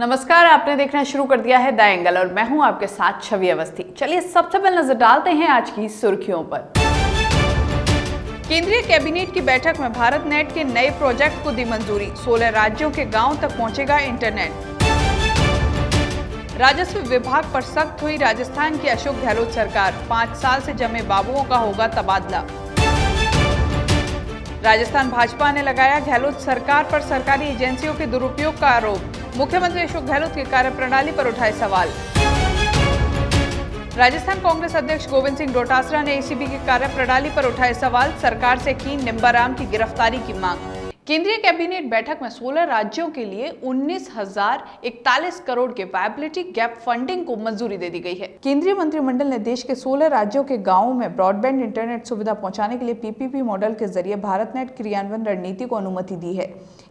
नमस्कार, आपने देखना शुरू कर दिया है द एंगल और मैं हूं आपके साथ छवि अवस्थी। चलिए सबसे पहले नजर डालते हैं आज की सुर्खियों पर। केंद्रीय कैबिनेट की बैठक में भारत नेट के नए प्रोजेक्ट को दी मंजूरी। 16 राज्यों के गांव तक पहुंचेगा इंटरनेट। राजस्व विभाग पर सख्त हुई राजस्थान की अशोक गहलोत सरकार। 5 साल से जमे बाबुओं का होगा तबादला। राजस्थान भाजपा ने लगाया गहलोत सरकार पर सरकारी एजेंसियों के दुरुपयोग का आरोप। मुख्यमंत्री अशोक गहलोत की कार्यप्रणाली पर उठाए सवाल। राजस्थान कांग्रेस अध्यक्ष गोविंद सिंह डोटासरा ने एसीबी की कार्यप्रणाली पर उठाए सवाल। सरकार से की निम्बाराम की गिरफ्तारी की मांग। केंद्रीय कैबिनेट बैठक में 16 राज्यों के लिए 19,041 करोड़ के वायबिलिटी गैप फंडिंग को मंजूरी दे दी गई है। केंद्रीय मंत्रिमंडल ने देश के 16 राज्यों के गांवों में ब्रॉडबैंड इंटरनेट सुविधा पहुंचाने के लिए पीपीपी मॉडल के जरिए भारत नेट क्रियान्वयन रणनीति को अनुमति दी है।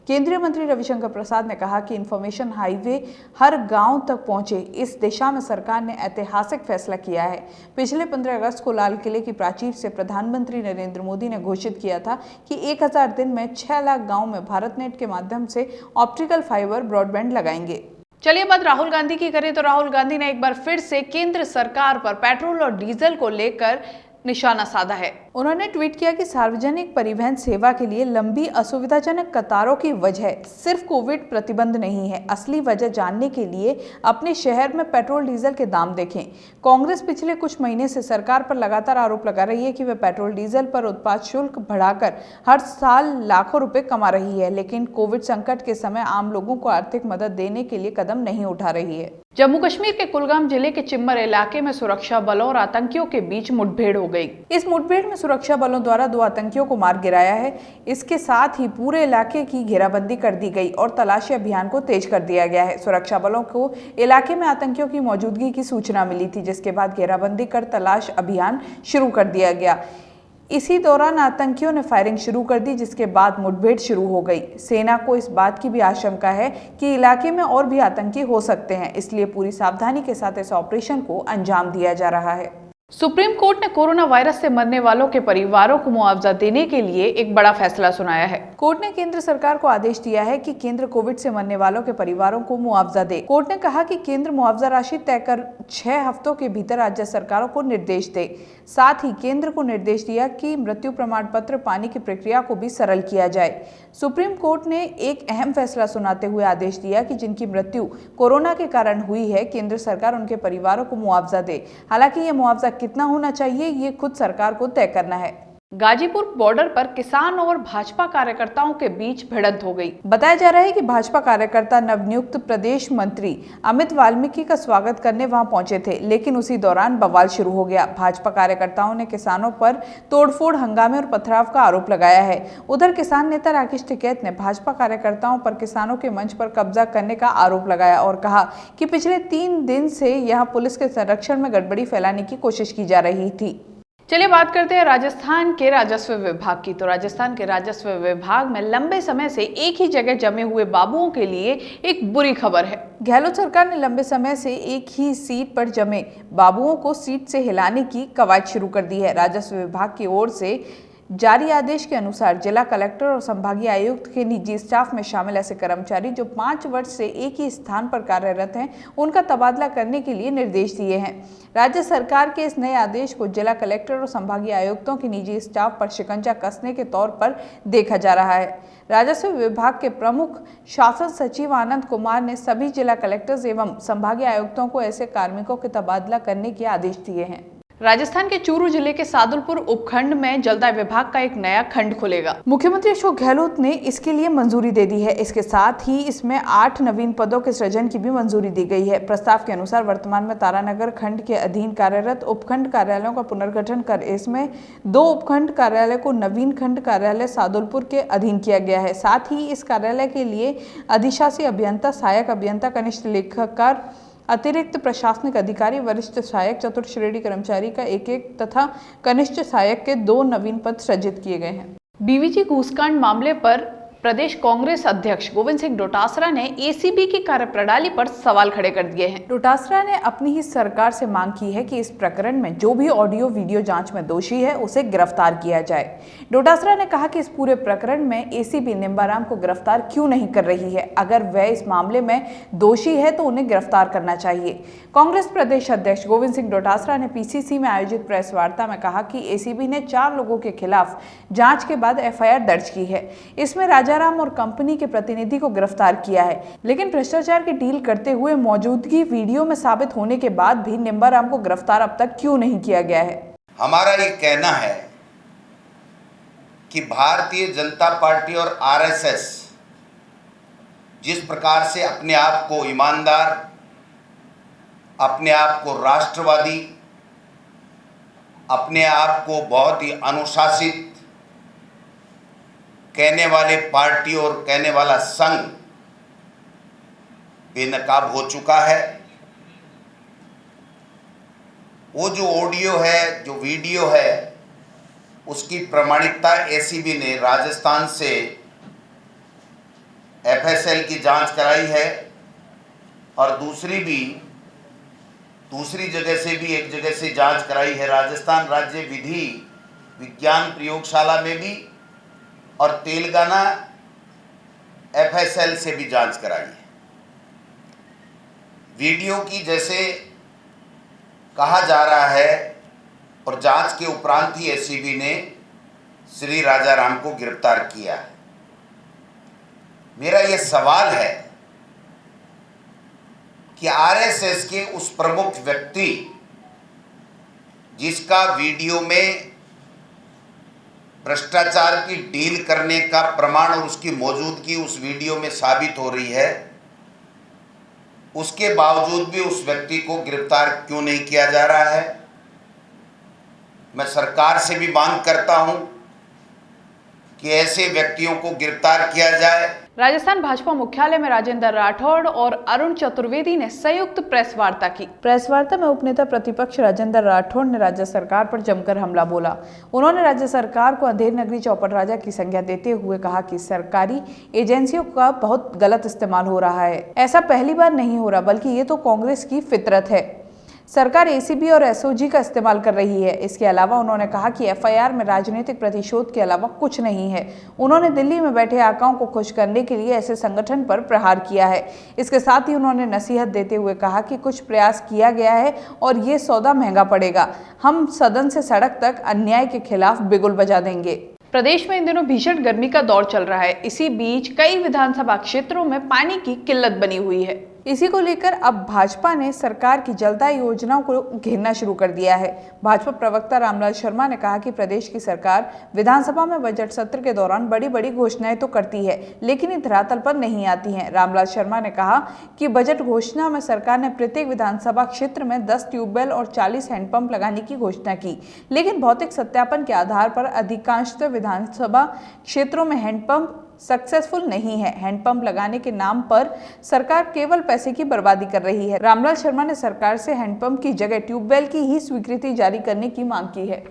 केंद्रीय मंत्री रविशंकर प्रसाद ने कहा कि इंफॉर्मेशन हाईवे हर गांव तक पहुंचे, इस दिशा में सरकार ने ऐतिहासिक फैसला किया है। पिछले 15 अगस्त को लाल किले की प्राचीर से प्रधानमंत्री नरेंद्र मोदी ने घोषित किया था कि 1000 दिन में 6 लाख गांव में भारत नेट के माध्यम से ऑप्टिकल फाइबर ब्रॉडबैंड लगाएंगे। चलिए बात राहुल गांधी की करें तो राहुल गांधी ने एक बार फिर से केंद्र सरकार पर पेट्रोल और डीजल को लेकर निशाना साधा है। उन्होंने ट्वीट किया कि सार्वजनिक परिवहन सेवा के लिए लंबी असुविधाजनक कतारों की वजह सिर्फ कोविड प्रतिबंध नहीं है। असली वजह जानने के लिए अपने शहर में पेट्रोल डीजल के दाम देखें। कांग्रेस पिछले कुछ महीने से सरकार पर लगातार आरोप लगा रही है कि वह पेट्रोल डीजल पर उत्पाद शुल्क बढ़ाकर हर साल लाखों रुपए कमा रही है, लेकिन कोविड संकट के समय आम लोगों को आर्थिक मदद देने के लिए कदम नहीं उठा रही है। जम्मू कश्मीर के कुलगाम जिले के चिम्मर इलाके में सुरक्षा बलों और आतंकियों के बीच मुठभेड़ हो गई। इस मुठभेड़ में सुरक्षा बलों द्वारा 2 आतंकियों को मार गिराया है। इसके साथ ही पूरे इलाके की घेराबंदी कर दी गई और तलाशी अभियान को तेज कर दिया गया है। सुरक्षा बलों को इलाके में आतंकियों की मौजूदगी की सूचना मिली थी, जिसके बाद घेराबंदी कर तलाश अभियान शुरू कर दिया गया। इसी दौरान आतंकियों ने फायरिंग शुरू कर दी, जिसके बाद मुठभेड़ शुरू हो गई। सेना को इस बात की भी आशंका है कि इलाके में और भी आतंकी हो सकते हैं, इसलिए पूरी सावधानी के साथ इस ऑपरेशन को अंजाम दिया जा रहा है। सुप्रीम कोर्ट ने कोरोना वायरस से मरने वालों के परिवारों को मुआवजा देने के लिए एक बड़ा फैसला सुनाया है। कोर्ट ने केंद्र सरकार को आदेश दिया है कि केंद्र कोविड से मरने वालों के परिवारों को मुआवजा दे। कोर्ट ने कहा कि केंद्र मुआवजा राशि तय कर 6 हफ्तों के भीतर राज्य सरकारों को निर्देश दे। साथ ही केंद्र को निर्देश दिया कि मृत्यु प्रमाण पत्र पाने की प्रक्रिया को भी सरल किया जाए। सुप्रीम कोर्ट ने एक अहम फैसला सुनाते हुए आदेश दिया कि जिनकी मृत्यु कोरोना के कारण हुई है, केंद्र सरकार उनके परिवारों को मुआवजा दे। हालांकि यह मुआवजा कितना होना चाहिए, ये खुद सरकार को तय करना है। गाजीपुर बॉर्डर पर किसान और भाजपा कार्यकर्ताओं के बीच भिड़ंत हो गई। बताया जा रहा है कि भाजपा कार्यकर्ता नवनियुक्त प्रदेश मंत्री अमित वाल्मीकि का स्वागत करने वहां पहुंचे थे, लेकिन उसी दौरान बवाल शुरू हो गया। भाजपा कार्यकर्ताओं ने किसानों पर तोड़फोड़, हंगामे और पथराव का आरोप लगाया है। उधर किसान नेता राकेश टिकैत ने भाजपा कार्यकर्ताओं पर किसानों के मंच पर कब्जा करने का आरोप लगाया और कहा कि पिछले 3 दिन से यहां पुलिस के संरक्षण में गड़बड़ी फैलाने की कोशिश की जा रही थी। चलिए बात करते हैं राजस्थान के राजस्व विभाग की। तो राजस्थान के राजस्व विभाग में लंबे समय से एक ही जगह जमे हुए बाबुओं के लिए एक बुरी खबर है। गहलोत सरकार ने लंबे समय से एक ही सीट पर जमे बाबुओं को सीट से हिलाने की कवायद शुरू कर दी है। राजस्व विभाग की ओर से जारी आदेश के अनुसार जिला कलेक्टर और संभागीय आयुक्त के निजी स्टाफ में शामिल ऐसे कर्मचारी जो 5 वर्ष से एक ही स्थान पर कार्यरत हैं, उनका तबादला करने के लिए निर्देश दिए हैं। राज्य सरकार के इस नए आदेश को जिला कलेक्टर और संभागीय आयुक्तों के निजी स्टाफ पर शिकंजा कसने के तौर पर देखा जा रहा है। राजस्व विभाग के प्रमुख शासन सचिव आनंद कुमार ने सभी जिला कलेक्टर्स एवं संभागीय आयुक्तों को ऐसे कार्मिकों के तबादला करने के आदेश दिए हैं। राजस्थान के चूरू जिले के सादुलपुर उपखंड में जलदाय विभाग का एक नया खंड खुलेगा। मुख्यमंत्री अशोक गहलोत ने इसके लिए मंजूरी दे दी है। इसके साथ ही इसमें 8 नवीन पदों के सृजन की भी मंजूरी दी गई है। प्रस्ताव के अनुसार वर्तमान में तारानगर खंड के अधीन कार्यरत उपखंड कार्यालयों का पुनर्गठन कर इसमें 2 उपखंड कार्यालय को नवीन खंड कार्यालय सादुलपुर के अधीन किया गया है। साथ ही इस कार्यालय के लिए अधिशासी अभियंता, सहायक अभियंता, कनिष्ठ लेखाकार, अतिरिक्त प्रशासनिक अधिकारी, वरिष्ठ सहायक, चतुर्थ श्रेणी कर्मचारी का 1 तथा कनिष्ठ सहायक के 2 नवीन पद सृजित किए गए हैं। बीवीजी घूसकांड मामले पर प्रदेश कांग्रेस अध्यक्ष गोविंद सिंह डोटासरा ने एसीबी की कार्यप्रणाली पर सवाल खड़े कर दिए हैं। डोटासरा ने अपनी ही सरकार से मांग की है कि इस प्रकरण में जो भी ऑडियो वीडियो जांच में दोषी है उसे गिरफ्तार किया जाए। डोटासरा ने कहा कि इस पूरे प्रकरण में एसीबी निम्बाराम को गिरफ्तार क्यों नहीं कर रही है। अगर वह इस मामले में दोषी है तो उन्हें गिरफ्तार करना चाहिए। कांग्रेस प्रदेश अध्यक्ष गोविंद सिंह डोटासरा ने पीसीसी में आयोजित प्रेस वार्ता में कहा कि एसीबी ने 4 लोगों के खिलाफ जांच के बाद एफआईआर दर्ज की है। इसमें राजाराम और कंपनी के प्रतिनिधि को गिरफ्तार किया है, लेकिन भ्रष्टाचार की डील करते हुए मौजूदगी वीडियो में साबित होने के बाद भी निम्बाराम को गिरफ्तार अब तक क्यों नहीं किया गया है। हमारा ये कहना है कि भारतीय जनता पार्टी और आरएसएस जिस प्रकार से अपने आप को ईमानदार, अपने आप को राष्ट्रवादी, अपने आप को बहुत ही अनुशासित कहने वाले पार्टी और कहने वाला संघ बेनकाब हो चुका है। वो जो ऑडियो है, जो वीडियो है, उसकी प्रामाणिकता एसीबी ने राजस्थान से एफएसएल की जांच कराई है और दूसरी जगह से भी एक जगह से जांच कराई है, राजस्थान राज्य विधि विज्ञान प्रयोगशाला में भी, और तेलंगाना एफएसएल से भी जांच कराई है। वीडियो की जैसे कहा जा रहा है और जांच के उपरांत ही एसीबी ने श्री राजाराम को गिरफ्तार किया है। मेरा यह सवाल है कि आरएसएस के उस प्रमुख व्यक्ति जिसका वीडियो में भ्रष्टाचार की डील करने का प्रमाण और उसकी मौजूदगी उस वीडियो में साबित हो रही है, उसके बावजूद भी उस व्यक्ति को गिरफ्तार क्यों नहीं किया जा रहा है। मैं सरकार से भी मांग करता हूं कि ऐसे व्यक्तियों को गिरफ्तार किया जाए। राजस्थान भाजपा मुख्यालय में राजेंद्र राठौड़ और अरुण चतुर्वेदी ने संयुक्त प्रेस वार्ता की। प्रेस वार्ता में उपनेता प्रतिपक्ष राजेंद्र राठौड़ ने राज्य सरकार पर जमकर हमला बोला। उन्होंने राज्य सरकार को अंधेर नगरी चौपट राजा की संज्ञा देते हुए कहा कि सरकारी एजेंसियों का बहुत गलत इस्तेमाल हो रहा है। ऐसा पहली बार नहीं हो रहा, बल्कि ये तो कांग्रेस की फितरत है। सरकार एसीबी और एसओजी का इस्तेमाल कर रही है। इसके अलावा उन्होंने कहा कि एफआईआर में राजनीतिक प्रतिशोध के अलावा कुछ नहीं है। उन्होंने दिल्ली में बैठे आकाओं को खुश करने के लिए ऐसे संगठन पर प्रहार किया है। इसके साथ ही उन्होंने नसीहत देते हुए कहा कि कुछ प्रयास किया गया है और ये सौदा महंगा पड़ेगा। हम सदन से सड़क तक अन्याय के खिलाफ बिगुल बजा देंगे। प्रदेश में इन दिनों भीषण गर्मी का दौर चल रहा है। इसी बीच कई विधानसभा क्षेत्रों में पानी की किल्लत बनी हुई है। इसी को लेकर अब भाजपा ने सरकार की जलदायी योजनाओं को घेरना शुरू कर दिया है। भाजपा प्रवक्ता रामलाल शर्मा ने कहा कि प्रदेश की सरकार विधानसभा में बजट सत्र के दौरान बड़ी बड़ी घोषणाएं तो करती है, लेकिन ये धरातल पर नहीं आती हैं। रामलाल शर्मा ने कहा कि बजट घोषणा में सरकार ने प्रत्येक विधानसभा क्षेत्र में 10 ट्यूबवेल और 40 हैंडपंप लगाने की घोषणा की, लेकिन भौतिक सत्यापन के आधार पर अधिकांशतः विधानसभा क्षेत्रों में हैंडपंप सक्सेसफुल नहीं है। हैंडपंप लगाने के नाम पर सरकार केवल पैसे की बर्बादी कर रही है। रामलाल शर्मा ने सरकार से हैंडपंप की जगह ट्यूबवेल की ही स्वीकृति जारी करने की मांग की है।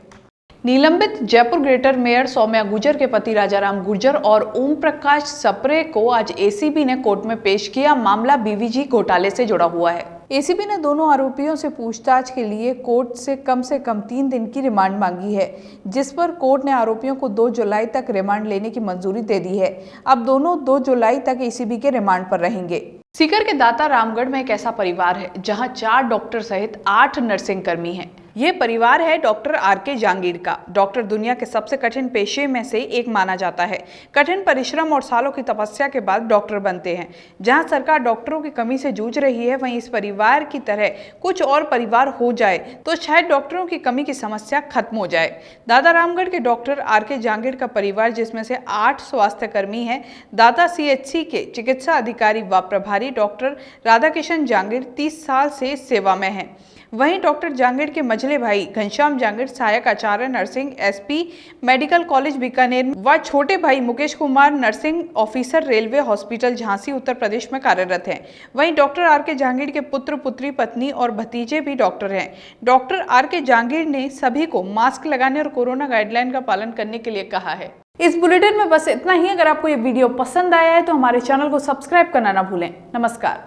निलंबित जयपुर ग्रेटर मेयर सौम्या गुर्जर के पति राजाराम गुर्जर और ओम प्रकाश सप्रे को आज एसीबी ने कोर्ट में पेश किया। मामला बीवीजी घोटाले से जुड़ा हुआ है। एसीबी ने दोनों आरोपियों से पूछताछ के लिए कोर्ट से कम 3 दिन की रिमांड मांगी है, जिस पर कोर्ट ने आरोपियों को 2 जुलाई तक रिमांड लेने की मंजूरी दे दी है। अब दोनों 2 जुलाई तक एसीबी के रिमांड पर रहेंगे। सीकर के दाता रामगढ़ में एक ऐसा परिवार है जहां 4 डॉक्टर सहित 8 नर्सिंग कर्मी हैं। ये परिवार है डॉक्टर आरके जांगीर का। डॉक्टर दुनिया के सबसे कठिन पेशे में से एक माना जाता है। कठिन परिश्रम और सालों की तपस्या के बाद डॉक्टर बनते हैं। जहां सरकार डॉक्टरों की कमी से जूझ रही है, वहीं इस परिवार की तरह कुछ और परिवार हो जाए तो शायद डॉक्टरों की कमी की समस्या खत्म हो जाए। दाता रामगढ़ के डॉक्टर आरके जांगीर का परिवार, जिसमें से 8 स्वास्थ्य कर्मी हैं, दाता सीएचसी के चिकित्सा अधिकारी व प्रभारी डॉक्टर राधाकिशन जांगीर 30 साल से सेवा में हैं। वहीं डॉक्टर जांगीर के मझले भाई घनश्याम जांगीर सहायक आचार्य nursing SP medical college Bikaner व छोटे भाई Mukesh Kumar nursing officer railway hospital Jhansi Uttar Pradesh में कार्यरत हैं। वहीं डॉक्टर आरके जांगीर के पुत्र पुत्री पत्नी और भतीजे भी डॉक्टर हैं। डॉक्टर आरके जांगीर ने सभी को मास्क लगाने और कोरोना गाइडलाइन का पालन करने के लिए कहा है। इस बुलेटिन में बस इतना ही। अगर आपको ये वीडियो पसंद आया है तो हमारे चैनल को सब्सक्राइब करना ना भूलें। नमस्कार।